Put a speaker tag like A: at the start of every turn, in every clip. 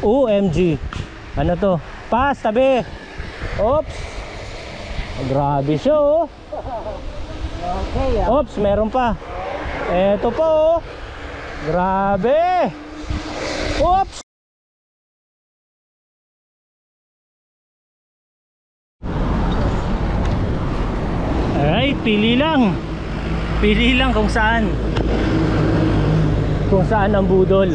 A: OMG. Ano to? Pas, tabi. Oops. Grabe siya oh.
B: Okay,
A: Oops, meron pa. Eto pa oh. Grabe. Oops. Alright, pili lang. Pili lang kung saan. Kung saan ang budol.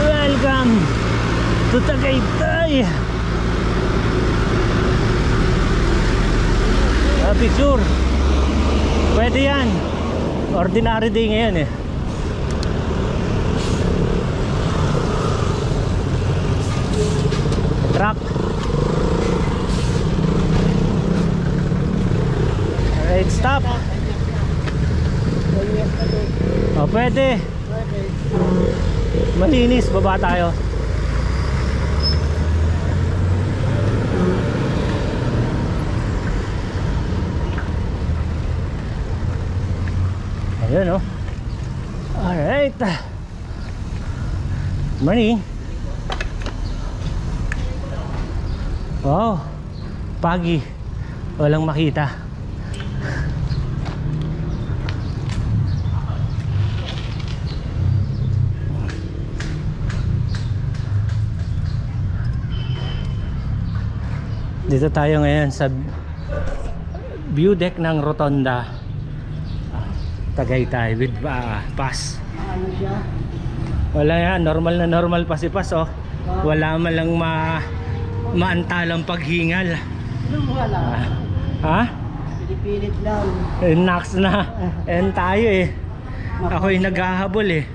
A: Welcome to Tagaytay. Picture. Pwede yan. Ordinary day ngayon eh. Truck. Alright, stop. Oh, pwede. Malinis, baba tayo. Ayan o. Alright. Morning. Wow, pagi. Walang makita. Dito tayo ngayon sa view deck ng Rotonda Tagaytay with pass.
B: Ano siya?
A: Wala yan, normal na normal pa si pass oh. Wala man lang maantalang paghingal.
B: Anong wala?
A: Ha?
B: Pinipilit lang.
A: Nax na. And tayo eh. Ako'y naghahabol eh.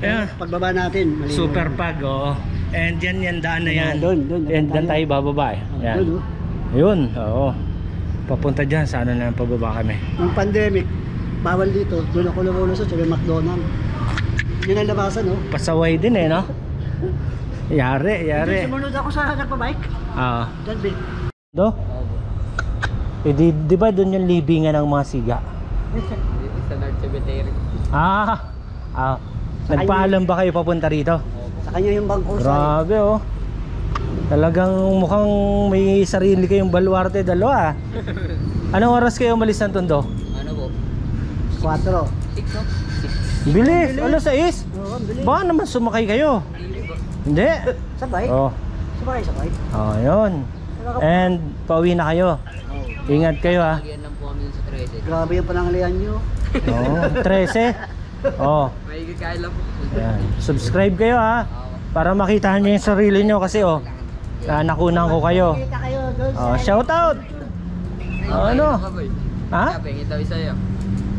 A: Ayan.
B: Pagbaba natin. Mali
A: Super pag oh. And yan daan na yan.
B: Doon.
A: And dyan tayo bababa eh. Yan.
B: Doon, oh.
A: Yun, oo. Papunta dyan, sa ano na pababa kami.
B: Nung pandemic, bawal dito. Doon ako lumulusot sa McDonald's. Yun ang labasan, no?
A: Pasaway din eh, no? Yari.
B: Sumunod ako sa nagpa-bike.
A: Ah.
B: Diyan, Bill.
A: Do? Eh, di ba doon yung libingan ng mga siga?
C: Dito sa North Cemetery.
A: Nagpaalam ba kayo papunta rito?
B: Sa kanya yung bangko sa...
A: Grabe oh. Talagang mukhang may sarili kayong baluarte dalawa. Anong oras kayo umalis ng Tondo?
C: Ano po?
B: 4.
C: 6 no?
A: Bilis! Alas 6?
B: Oo, bilis.
A: Baka naman sumakay kayo. Hindi?
B: Sabay?
A: Oh.
B: Sabay.
A: Oh, yun. And pauwi na kayo. Ingat kayo ha.
C: Lagyan lang po kami sa 13.
B: Grabe yung panangalian nyo.
A: Oh, 13. Oh.
C: May kakain lang po.
A: Ayan. Subscribe kayo ha. Para makita niyo yung sarili niyo kasi oh. Nakunan ko kayo.
B: Kita kayo doon
A: Oh, shout out. Oh, ano? Ha?
C: Sabi, ito isa yun.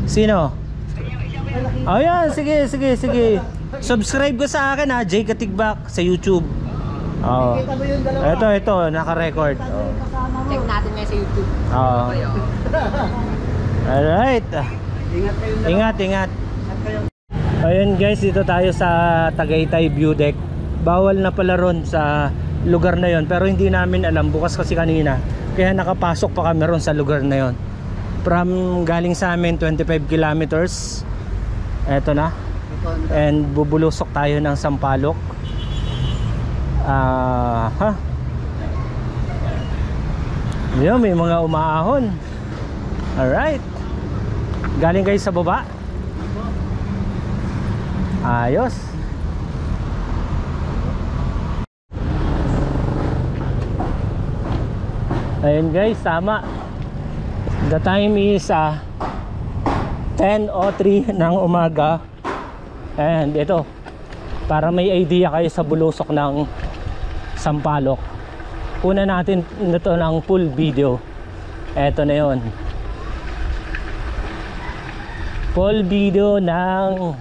A: Sino? Oh, yan. Sige. Subscribe ko sa akin ha, Jay Katigbak sa YouTube. Oh.
B: Kita mo yung dalawa.
A: Ito, naka-record. Oh.
B: Kasama mo.
C: Check natin nga sa YouTube.
A: Oh.
C: Kayo.
A: Alright.
B: Ingat kayo dalawa.
A: Ingat.
B: Ingat kayo.
A: Ayun guys, dito tayo sa Tagaytay View Deck. Bawal na pala ron sa lugar na yon, pero hindi namin alam, bukas kasi kanina, kaya nakapasok pa kami ron sa lugar na yon. From galing sa amin 25 kilometers. Eto na. And bubulusok tayo ng Sampaloc. Yun, may mga umaahon. Alright. Galing kayo sa baba. Ayos. Ayun guys, tama. The time is 10:03 ng umaga. And ito, para may idea kayo sa bulusok ng Sampaloc, una natin ito ng full video. Ito na yun, full video ng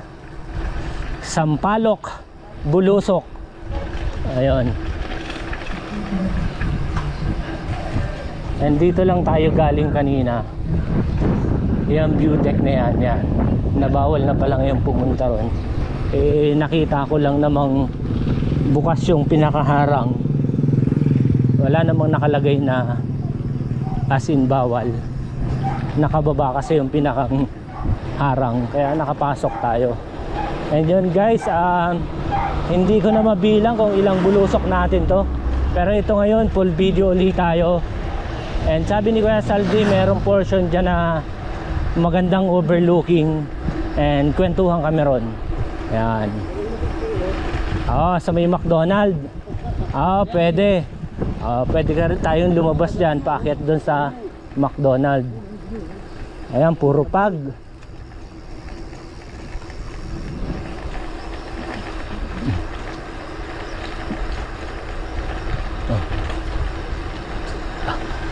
A: Sampaloc bulusok. Ayun. And dito lang tayo galing kanina. Yung view deck na yan. Na bawal na palang yung pumunta ron. Eh nakita ko lang namang bukas yung pinakaharang. Wala namang nakalagay na as in bawal. Nakababa kasi yung pinakang harang, kaya nakapasok tayo. And yun guys, hindi ko na mabilang kung ilang bulusok natin to, pero ito ngayon full video ulit tayo. And sabi ni Kuya Saldi, merong portion dyan na magandang overlooking and kwentuhan kami ron. Yan. Sa may McDonald. Pwede. Pwede ka rin tayong lumabas dyan, paakyat doon sa McDonald. Ayan, puro pag.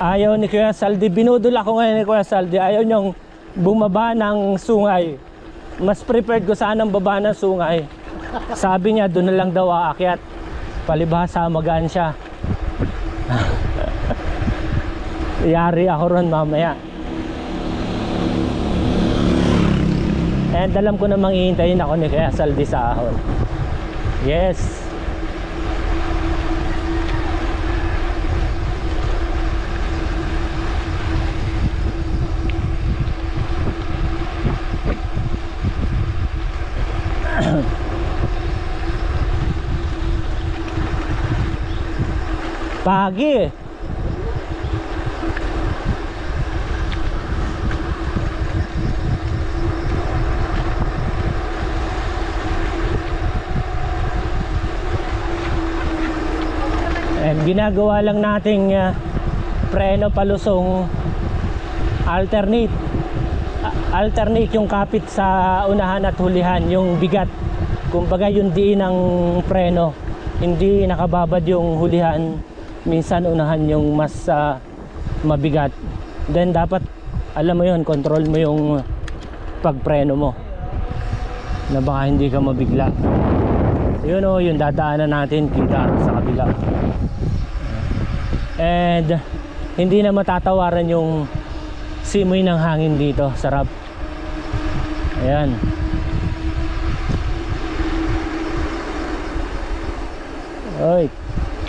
A: Ayaw ni Kuya Saldi, binudol ako ngayon ni Kuya Saldi, ayaw niyong bumaba ng sungay. Mas prepared ko sanang baba ng sungay. Sabi niya doon na lang daw aakyat. Palibhasa magaan siya. Yari ako ron mamaya. And alam ko namang hihintayin ako ni Kuya Saldi sa ahon. Yes. Pagi. And ginagawa lang nating preno palusong alternate yung kapit sa unahan at hulihan, yung bigat. Kumbaga yung diin ng preno, hindi nakababad yung hulihan, minsan unahan yung mas mabigat. Then dapat alam mo yun, control mo yung pagpreno mo na baka hindi ka mabigla. Yun o, yung dadaanan natin Kidaro sa kabila. And hindi na matatawaran yung simoy ng hangin dito. Sarap. Ayan. Oy,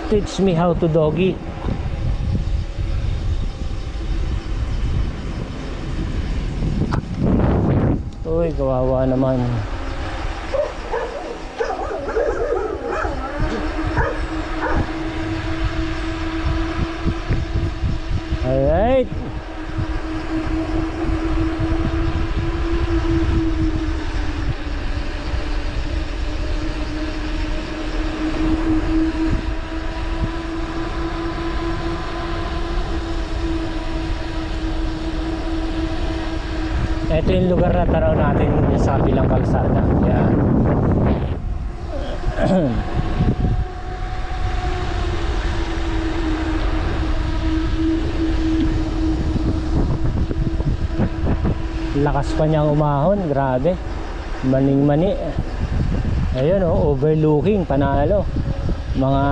A: teach me how to doggy. Uy, kawawa naman. Alright. Ito yung lugar na tanaw natin sa kabilang kalsada. Yan. Lakas pa niyang umahon, grabe. Maning-mani. Ayun oh, overlooking, panalo. Mga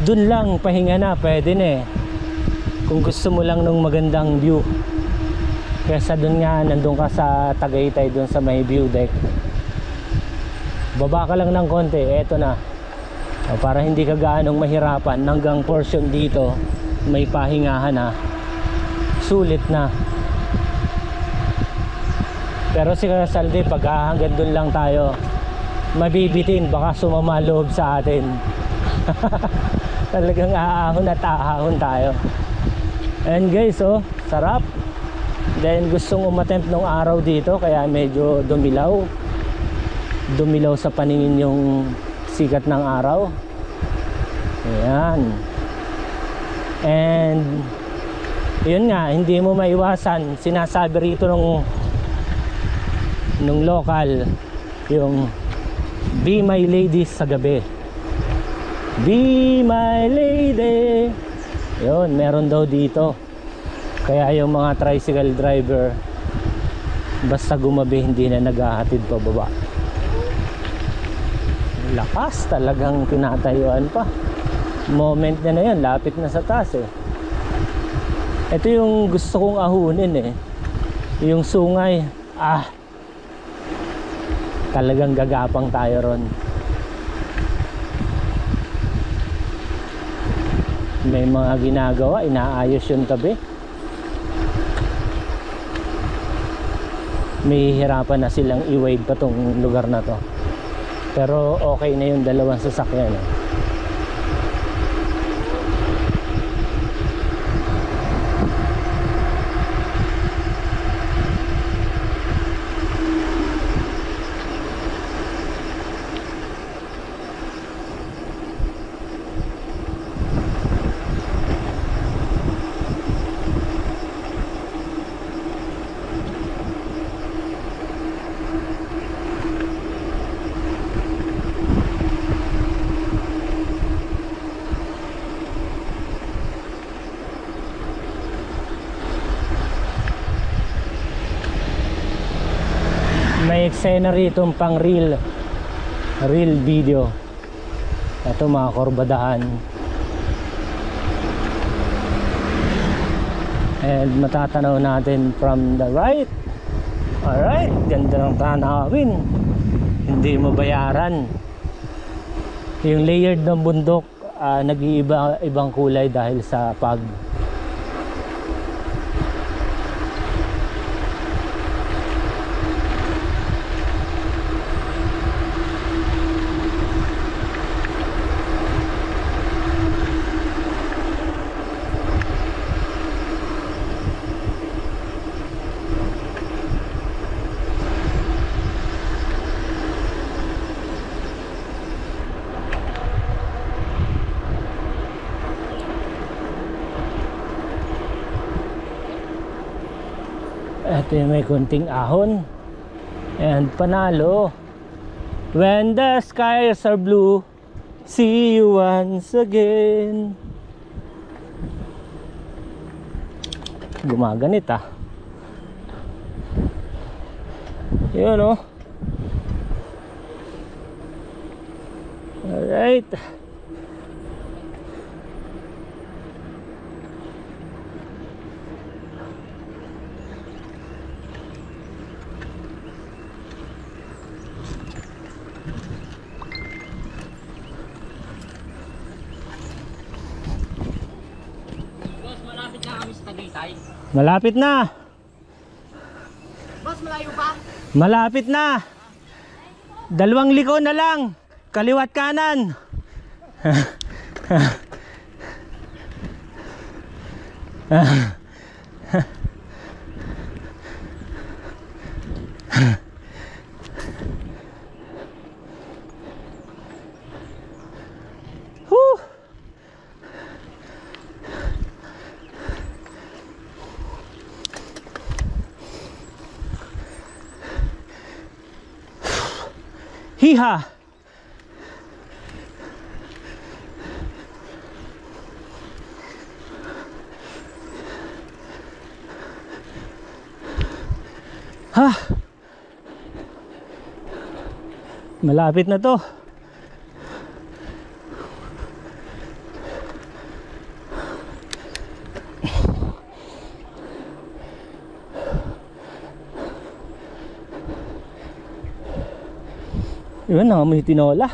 A: dun lang pahinga na, pwede na eh. Kung gusto mo lang ng magandang view. Kesa dun nga, nandun ka sa Tagaytay, dun sa may view deck. Baba ka lang ng konti, eto na. Para hindi ka gaanong mahirapan, hanggang portion dito, may pahingahan na. Sulit na. Pero si Kuya Saldi, pag hanggang dun lang tayo, mabibitin, baka sumama loob sa atin. Talagang aahon at aahon tayo. And guys, oh, sarap. Then gustong umatempt nung araw dito, kaya medyo dumilaw sa paningin yung sikat ng araw. Ayan. And yun nga, hindi mo maiwasan, sinasabi rito nung local, yung be my lady sa gabi. Be my lady. Yun, meron daw dito. Kaya yung mga tricycle driver, basta gumabi, hindi na naghahatid pababa. Lakas, talagang tinatayuan pa. Moment na yun, lapit na sa taas eh. Ito yung gusto kong ahunin eh, yung sungay. Talagang gagapang tayo ron. May mga ginagawa, inaayos yung tabi. May hirapan na silang i-wade pa tong lugar na to. Pero okay na yung dalawang sasakyan. May eksena rito pang real video. Ito mga kurbadahan. And matatanaw natin from the right. Alright, ganda ng tanawin. Hindi mabayaran. Yung layered ng bundok, nag-iiba ibang kulay dahil sa pag. Ito yung may kunting ahon. And panalo. When the skies are blue, see you once again. Gumaganit ah. Yun oh. Alright. Malapit na.
C: Boss, malayo pa?
A: Malapit na. 2 liko na lang. Kaliwat kanan. Hiha. Ha. Malapit na to. Yun na, may tinola.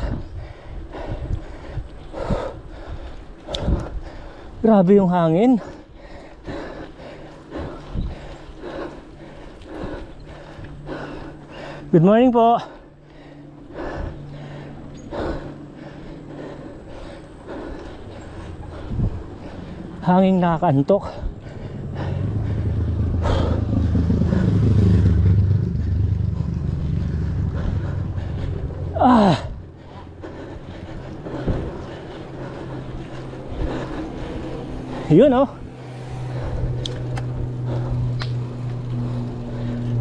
A: Grabe yung hangin. Good morning po. Hangin nakakantok. Yun oh.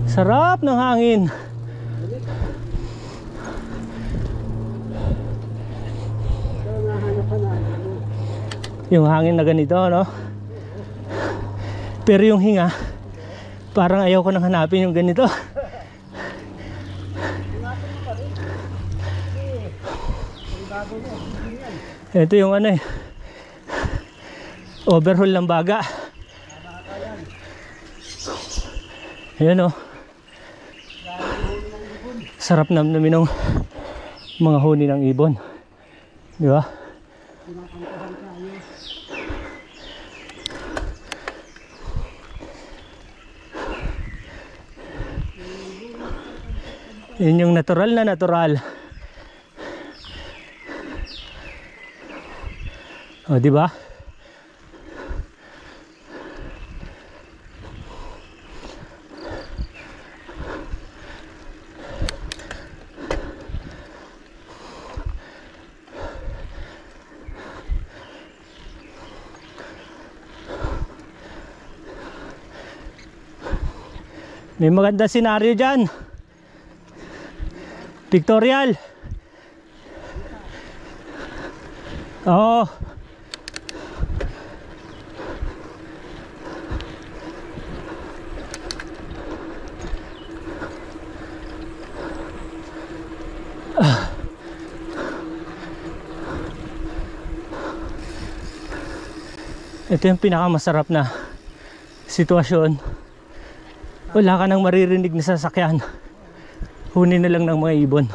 A: Sarap ng hangin. Yung hangin na ganito, no? Pero yung hinga, parang ayaw ko nang hanapin yung ganito. Ito yung ano eh, overhaul ng baga. Ayan o. Sarap namin ng mga huni ng ibon. Di ba?
B: Kinakantahan tayo.
A: Yun yung natural na natural. O, di ba? May maganda senaryo dyan. Pictorial. Oo. Ito yung pinakamasarap na sitwasyon. Wala ka nang maririnig na sasakyan. Huni na lang ng mga ibon.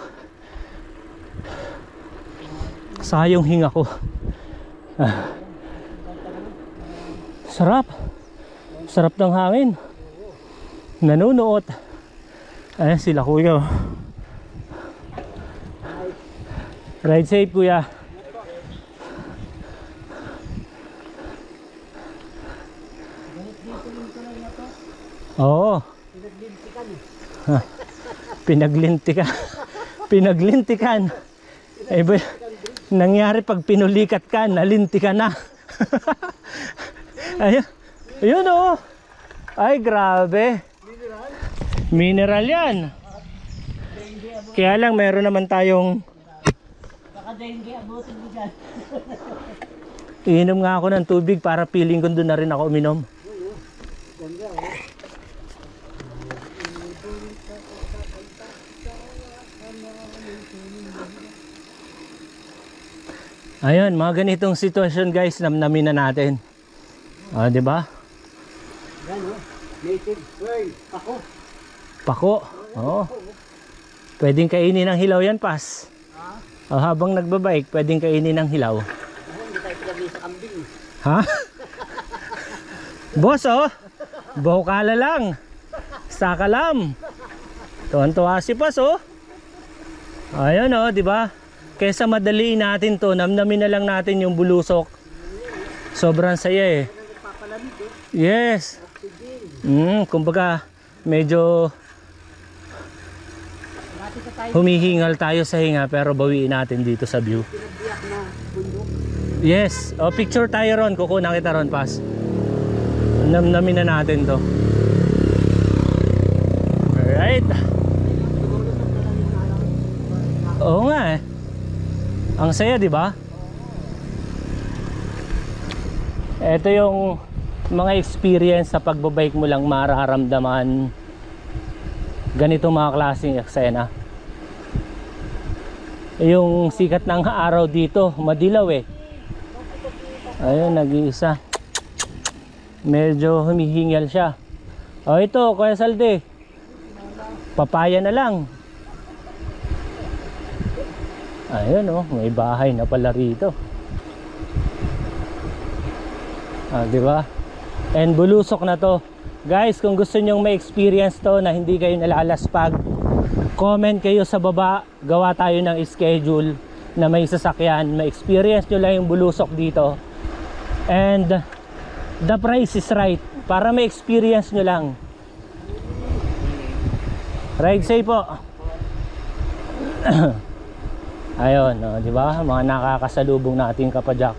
A: Saka yung hinga ko. Sarap. Sarap ng hangin. Nanunuot. Ayan sila kuya. Ride safe kuya. Oo. Pinaglintikan. Pinaglintikan. Eh ba, nangyari pag pinulikat ka, nalintikan na. Ayun. Ayun oh. Ay grabe. Mineral yan. Kaya lang meron naman tayong iinom nga ako ng tubig para feeling ko doon na rin ako uminom. Ayun, mga ganitong sitwasyon guys, namnamin na natin. Ah, di ba?
B: Yan o. Native. Hey, ako.
A: Pako. Oo. Pwedeng kainin ng hilaw yan, pas. Oh, habang nagbabike, pwedeng kainin ng hilaw.
B: Hindi tayo pinagay sa kambing.
A: Ha? Boss, oh. Bukala lang. Sakalam. Tuwan-tuwa si pas, oh. Ayun, oh, di ba? Kesa madaliin natin to, namnamin na lang natin yung bulusok. Sobrang saya eh. Yes. Kumbaga medyo humihingal tayo sa hinga pero bawiin natin dito sa view. Yes. O picture tayo ron, kukunan kita ron pas. Namnamin na natin to. Alright. Oo nga eh. Ang saya, di ba? Ito yung mga experience sa pagbabike mo lang mararamdaman ganito mga klaseng eksena. Yung sikat ng araw dito, madilaw eh. Ayun, nag-iisa. Medyo humihingal siya. O ito, Kuya Salde. Papaya na lang. Ayun oh, may bahay na pala rito. Ah, di ba? And bulusok na to. Guys, kung gusto nyong ma-experience to na hindi kayo nalalaspag, comment kayo sa baba, gawa tayo ng schedule na may sasakyan, ma-experience nyo lang yung bulusok dito. And the price is right para ma-experience nyo lang. Ride safe po. Ayun, no, di ba? Mga nakakasalubong nating kapadyak.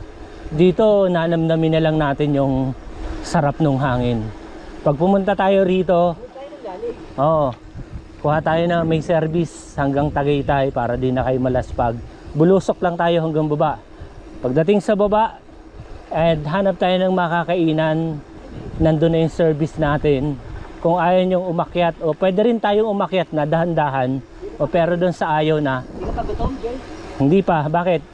A: Dito, nanamnamin na lang natin yung sarap ng hangin. Pag pumunta tayo rito, oo, kuha tayo na may service hanggang Tagaytay para di na kayo malaspag. Bulusok lang tayo hanggang baba. Pagdating sa baba, hanap tayo ng makakainan. Nandun na yung service natin. Kung ayaw nyong umakyat, o pwede rin tayong umakyat na dahan-dahan, o pero doon sa ayaw na.
B: Hindi ka gutom, Jay?
A: Hindi pa, bakit?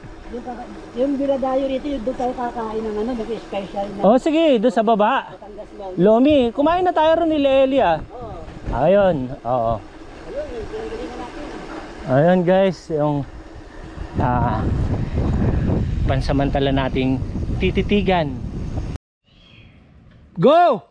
B: Yung biladayo rito, yung doon tayo kakain ng ano, nag-special na.
A: O sige, doon sa baba.
B: Batangas lang.
A: Lomi, kumain na tayo ron ni Lelia.
B: Oo.
A: Ayun, oo.
B: Ayun, yung pinagaling na natin.
A: Ayun guys, yung pansamantala nating tititigan. Go!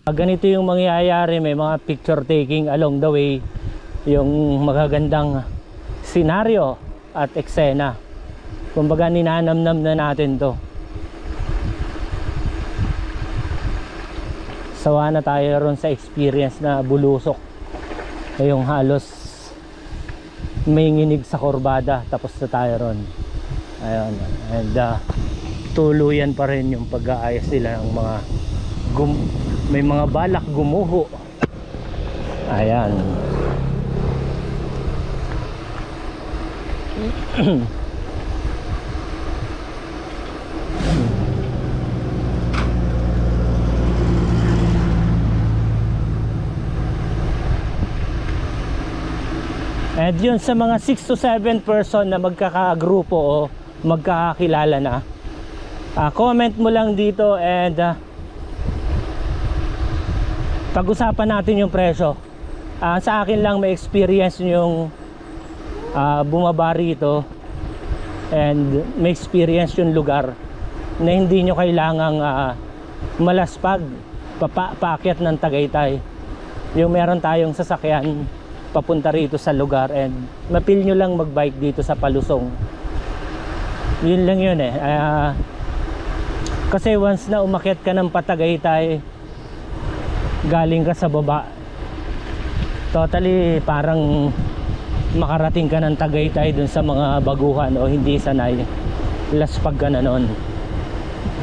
A: Ganito yung mangyayari, may mga picture taking along the way, yung magagandang senaryo at eksena. Kumbaga ninanamnam na natin to. Sawa na tayo ron sa experience na bulusok, yung halos may nginig sa kurbada, tapos na tayo ron. Ayun, and tuluyan pa rin yung pag-aayos nila ng mga may mga balak gumuho. Ayan. And yun, sa mga 6 to 7 person na magkakagrupo o magkakakilala na, comment mo lang dito and pag-usapan natin yung presyo. Sa akin lang may experience yung bumaba rito and may experience yung lugar na hindi nyo kailangang malaspag paakyat ng Tagaytay. Yung meron tayong sasakyan papunta rito sa lugar and mapil nyo lang magbike dito sa Palusong. Yun lang yun eh. Kasi once na umakyat ka ng Patagaytay, galing ka sa baba, totally parang makarating ka ng Tagaytay dun sa mga baguhan o hindi sanay, laspag ka na nun.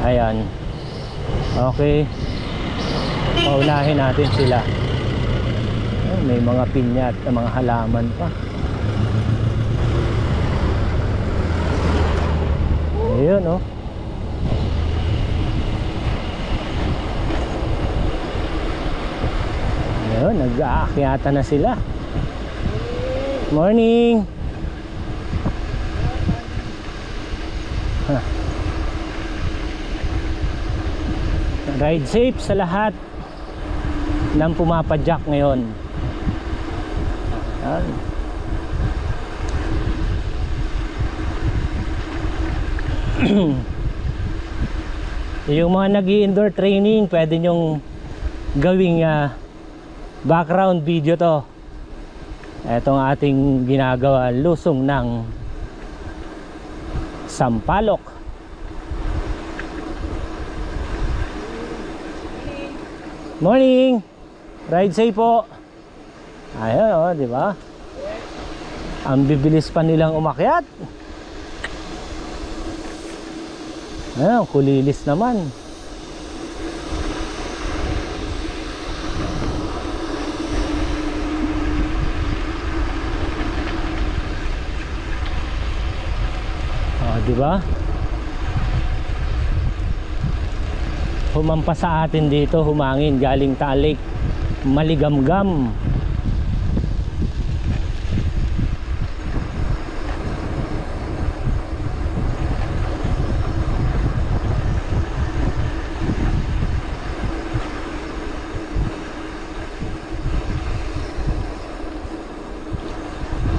A: Ayan, okay, paunahin natin sila. May mga pinya at mga halaman pa. Ayun oh. Ayun, nag-aakyata na sila. Morning. Ride safe sa lahat ng pumapadyak ngayon. Ayan. Yung mga nag-i-indoor training, pwede nyong gawing background video to. Etong ating ginagawa, lusong ng Sampaloc. Morning. Ride safe po. Ayun oh, di ba? Ang bibilis pa nilang umakyat. Ayun, kulilis naman. Diba? Humampas sa atin dito, humangin galing Talik, Maligamgam.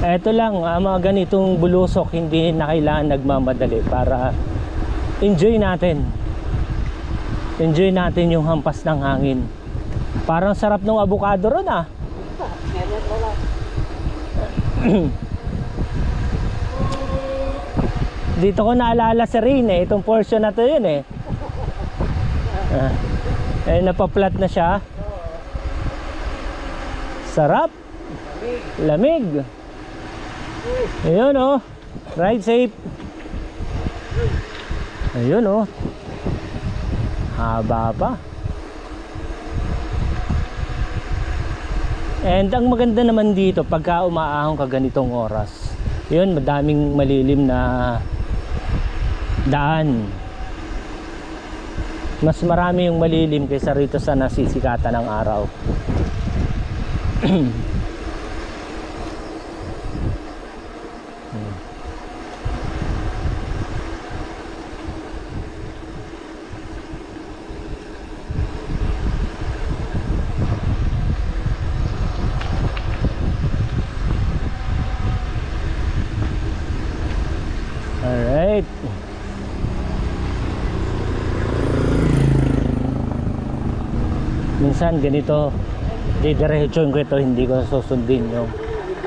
A: Ito lang, mga ganitong bulusok, hindi na kailangan nagmamadali para enjoy natin. Enjoy natin yung hampas ng hangin. Parang sarap ng avocado ron ah. Dito ko naalala si Rain eh, itong portion na to yun eh. Napaplat na siya. Sarap. Lamig. Ayun oh, ride safe. Ayun oh, haba pa. And ang maganda naman dito, pagka umaahon ka ganitong oras, yun, madaming malilim na daan. Mas marami yung malilim kaysa rito sa nasisikatan ng araw. Alright. Minsan ganito, didiretsuhin ko ito, hindi ko susundin yung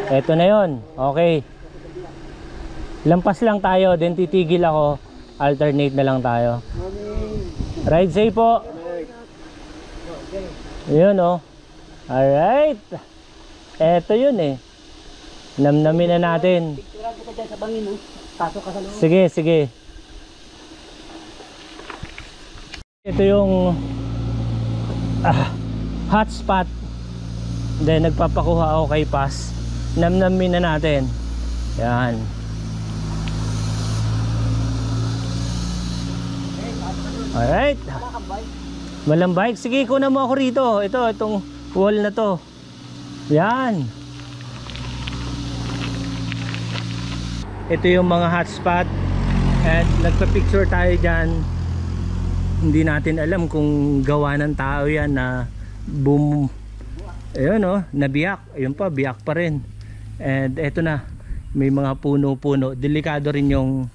A: eto na yon. Okay, lampas lang tayo, then titigil ako, alternate na lang tayo. Ride safe po. Yun oh. Alright, eto yun eh, namnamin na natin.
B: Picturean ko dyan sa bangin, oh. Pasok ka sa loob.
A: Sige, sige. Ito yung hotspot. Then nagpapakuha ako kay Paz. Namnamin na natin. Yan. Alright. Walang bike. Sige, kunan mo ako rito. Itong wall na to. Yan. Ito yung mga hotspot. At nagpa-picture tayo dyan. Hindi natin alam kung gawa ng tao yan na boom. Ayun oh, nabiyak. Ayun pa, biyak pa rin. And eto na, may mga puno-puno. Delikado rin yung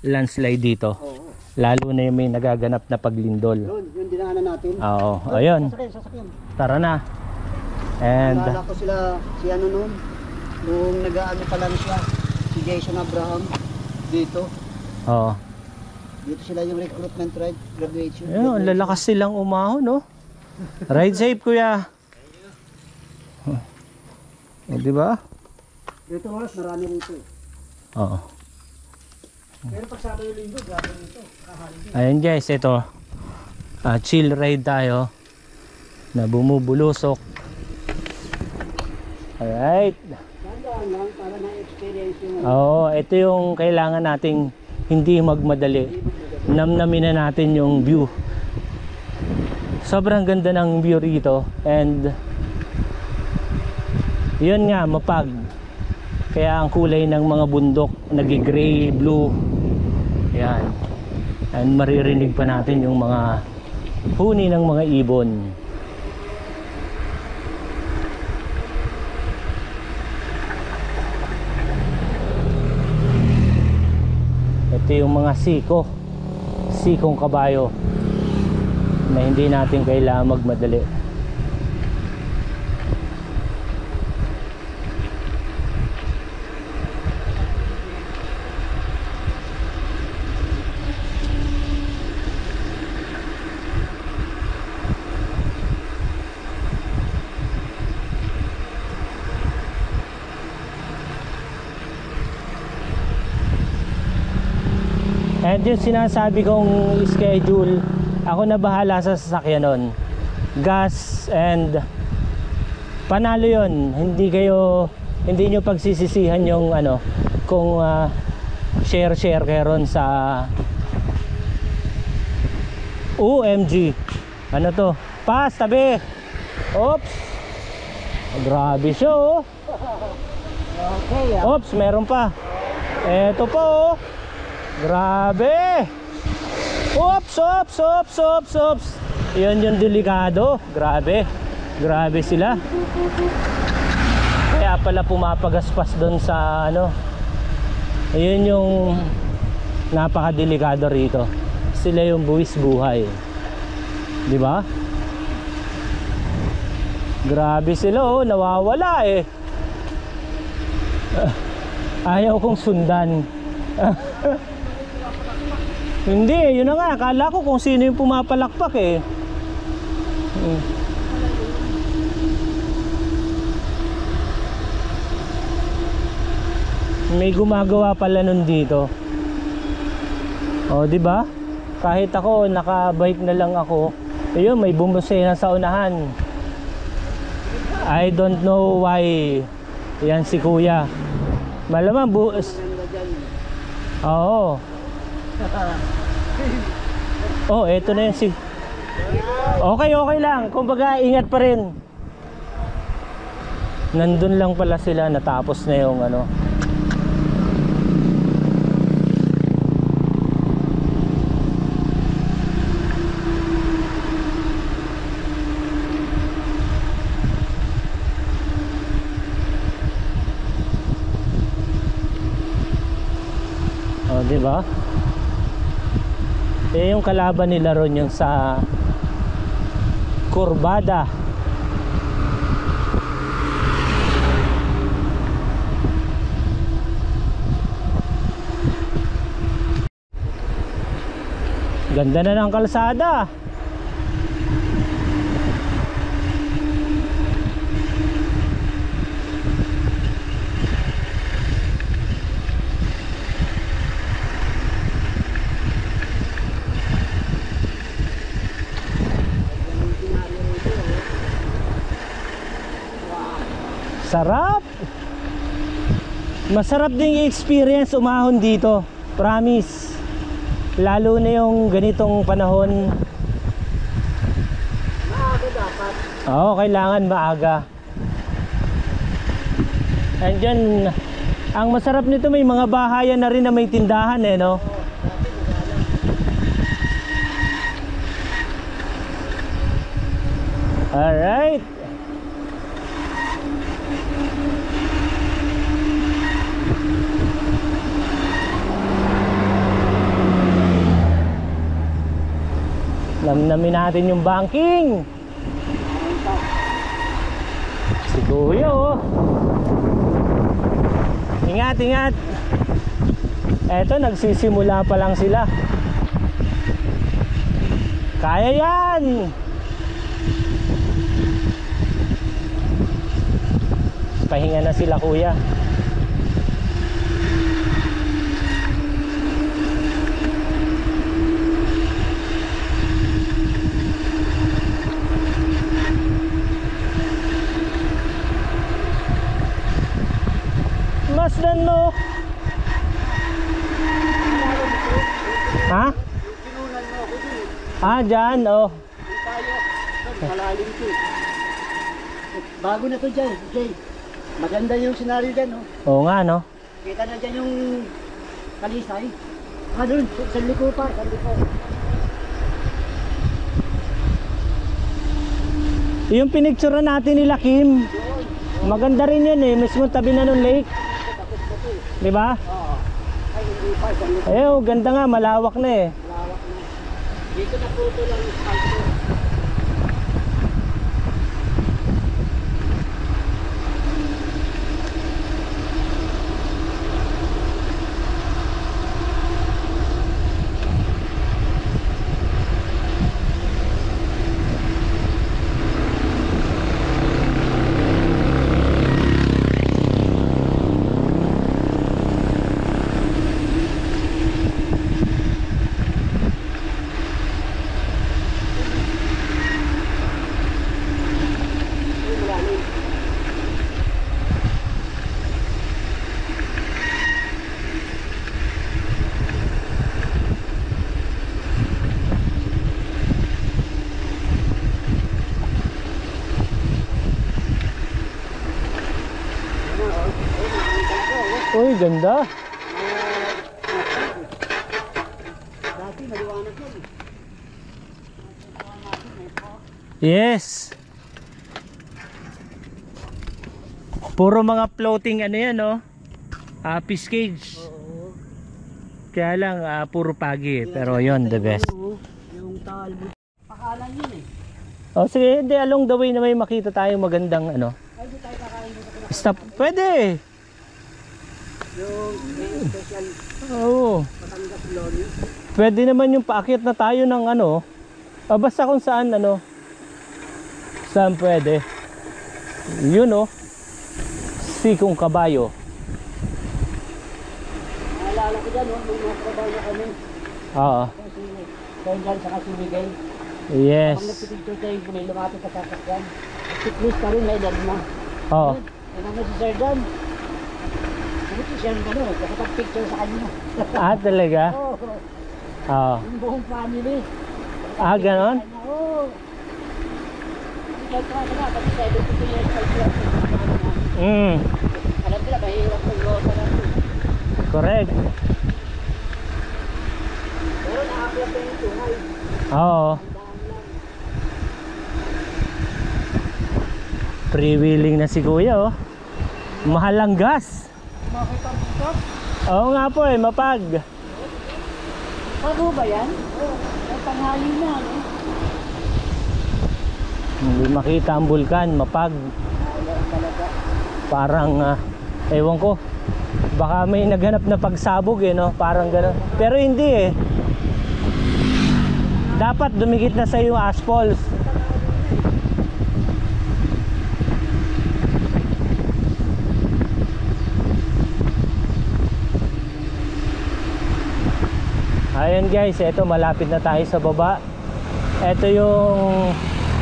A: landslide dito.
B: Oo.
A: Lalo na yung may nagaganap na paglindol.
B: Yun dinaanan natin.
A: Oo, ayun.
B: Sasakyan.
A: Tara na. And
B: Naalala ko sila, si ano noon, nung nag-ano pa lang siya, si Jason Abraham, dito.
A: oo.
B: Dito sila yung recruitment ride, graduation.
A: Ayun, ang lalakas silang umahon, no? Ride safe, kuya. Di ba?
B: Dito oras, marami rito.
A: Oo.
B: Pero pag sabi yung linggo, grabe rito.
A: Ayun guys, ito. Chill ride tayo. Na bumubulusok. Alright.
B: Tandaan lang, para na-experience yung
A: Oo, ito yung kailangan nating hindi magmadali. Namnamin na natin yung view. Sobrang ganda ng view rito. And yun nga, mapag. Kaya ang kulay ng mga bundok nagi-gray, blue. Yan. And maririnig pa natin yung mga huni ng mga ibon. Ito yung mga sikong kabayo na hindi natin kailangan magmadali. And yung sinasabi kong schedule, ako na bahala sa sasakyan nun. Gas and panalo yun. Hindi nyo pagsisisihan yung ano, kung share kayo ron sa OMG. Ano to? Pas, tabi. Oops. Grabe siya oh.
B: okay,
A: Oops, meron pa. Eto po oh. Grabe. Oops. Yun yung delikado. Grabe sila. Kaya pala pumapagaspas doon sa ano. Ayun yung napakadelikado rito. Sila yung buwis buhay. Di ba? Grabe sila oh, nawawala eh. Ayaw kong sundan. Hindi, yun na nga, akala ko kung sino yung pumapalakpak eh. May gumagawa pala nun dito. Oh, di ba? Kahit ako, naka-bike na lang ako. Ayun, may bumusena sa unahan. I don't know why. Yan si kuya. Malamang Oo. Oh, eto na yan Okay, okay lang. Kumbaga, ingat pa rin. Nandun lang pala sila, natapos na yung ano. Oh, di ba? Eh, yung kalaban nila ron yung sa Kurbada. Ganda na ng kalsada. Sarap. Masarap din yung experience umahon dito. Promise. Lalo na yung ganitong panahon.
B: Maaga dapat.
A: Oo, kailangan maaga. And dyan, ang masarap nito may mga bahayan na rin na may tindahan eh, no? Alright. Namnamin natin yung banking. Si Kuya, oh. Ingat, ingat. Eto, nagsisimula pa lang sila. Kaya yan. Pahinga na sila, Kuya. Masdan mo. Ha?
B: Pinunan mo ako dun.
A: Ah, dyan, oh.
B: Yung tayo. Malalim to. Bago na to dyan, Jay. Maganda yung senaryo dyan, no?
A: Oo nga, no?
B: Kita na dyan yung kalisay. Ah, doon, sa liko pa, sa liko.
A: Yung pinicture natin nila Kim, maganda rin yun eh. Mismo tabi na ng lake. Di ba?
B: Oo. Ay, hindi pa, sa liko.
A: Eh, oh, ganda nga, malawak na eh.
B: Malawak na. Dito na photo lang yung spike.
A: Uy, ganda.
B: Dati, maliwanag yun.
A: Yes. Puro mga floating ano yan, no? Fish cage.
B: Oo.
A: Kaya lang, puro pagi. Pero yon the best.
B: Yung talbot. Pakalan yun eh.
A: O sige, hindi, along the way na may makita tayong magandang ano.
B: Ay, di tayo kakain dito sa
A: Stop, pwede.
B: yung may special
A: Oo.
B: Batangas Loni.
A: Pwede naman yung paakyat na tayo ng ano. Basta kung saan ano. Saan pwede. Yun, oh. Sikong Kabayo.
B: Naalala ko dyan, no? Nung nakatrabaho na kami.
A: Oo.
B: Kasi kayo dyan sa Kasimigay.
A: Yes.
B: Pag nagpipicture tayo, may lumapit sa sasakyan. Checklist pa rin, may edad na.
A: Oo.
B: Ano na si Sir Dan? Ano si Sir Dan? Nakapag-picture sa kanya.
A: Ah, talaga?
B: Oo.
A: Oo.
B: Yung buong family.
A: Ah, ganon?
B: Oo. Kasi 72 years old lang. Alam nila, mahirap ng losa lang.
A: Correct.
B: Pero nakaklap na yung tungay.
A: Oo. Freewheeling na si kuya, oh. Mahal ang gas.
B: Makita mo ito?
A: Oo nga po eh, mapag.
B: Bago ba yan? Oo. May tanghali na, no?
A: Hindi makita ang bulkan, mapag.
B: Ayaw talaga.
A: Parang, ewan ko. Baka may naghanap na pagsabog eh, no? Parang gano'n. Pero hindi eh. Dapat dumikit na sa yung asphalt. Ayun guys, eto malapit na tayo sa baba. Eto yung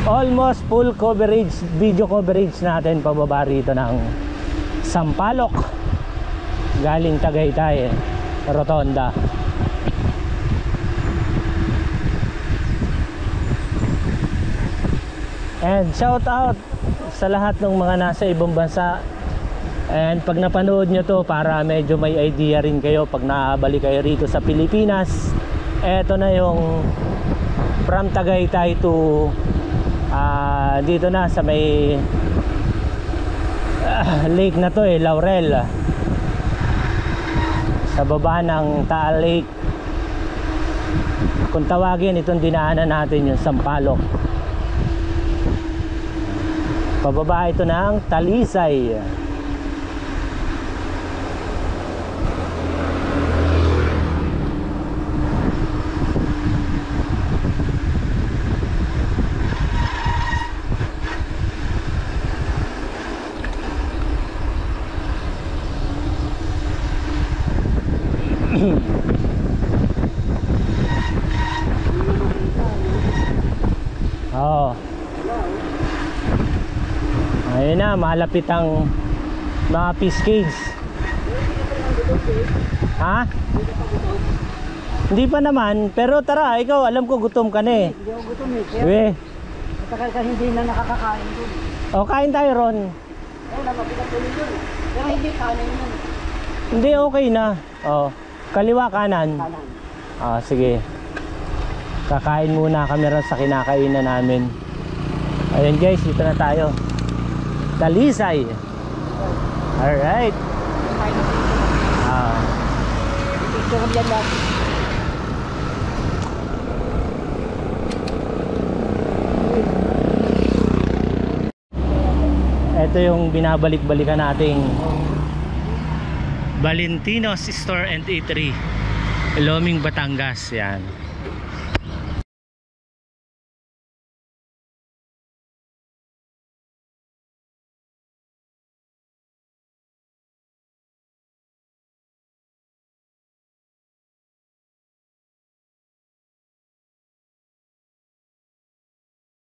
A: almost full coverage, video coverage natin pababa rito ng Sampaloc galing Tagaytay, Rotonda. And shout out sa lahat ng mga nasa ibang bansa. And pag napanood nyo to, para medyo may idea rin kayo pag nakabalik kayo rito sa Pilipinas, eto na yung from Tagaytay to dito na sa may lake na to eh, Laurel, sa baba ng Taal Lake. Kung tawagin itong dinaanan natin yung Sampaloc, pababa ito ng Talisay. Oo. Ayun na, malapit ang mga fish cage. Ha? Hindi pa naman, pero tara, ikaw alam ko gutom ka na eh.
B: Hindi ako gutom eh. Kaya
A: We,
B: matagal ka hindi na nakakakain dun.
A: o kain tayo ron.
B: Kaya lang, mabigat ulit yun. Pero hindi kanin yun.
A: Hindi, okay na. Oh, kaliwa kanan.
B: Kanan.
A: Ah, sige. Kakain muna kami ron sa kinakainan namin. Ayun guys, dito na tayo. Talisay. Alright. Ah,
B: Picture ko dyan lang.
A: ito yung binabalik-balikan nating Valentino's Store and Eatery, Iloming, Batangas. Yan.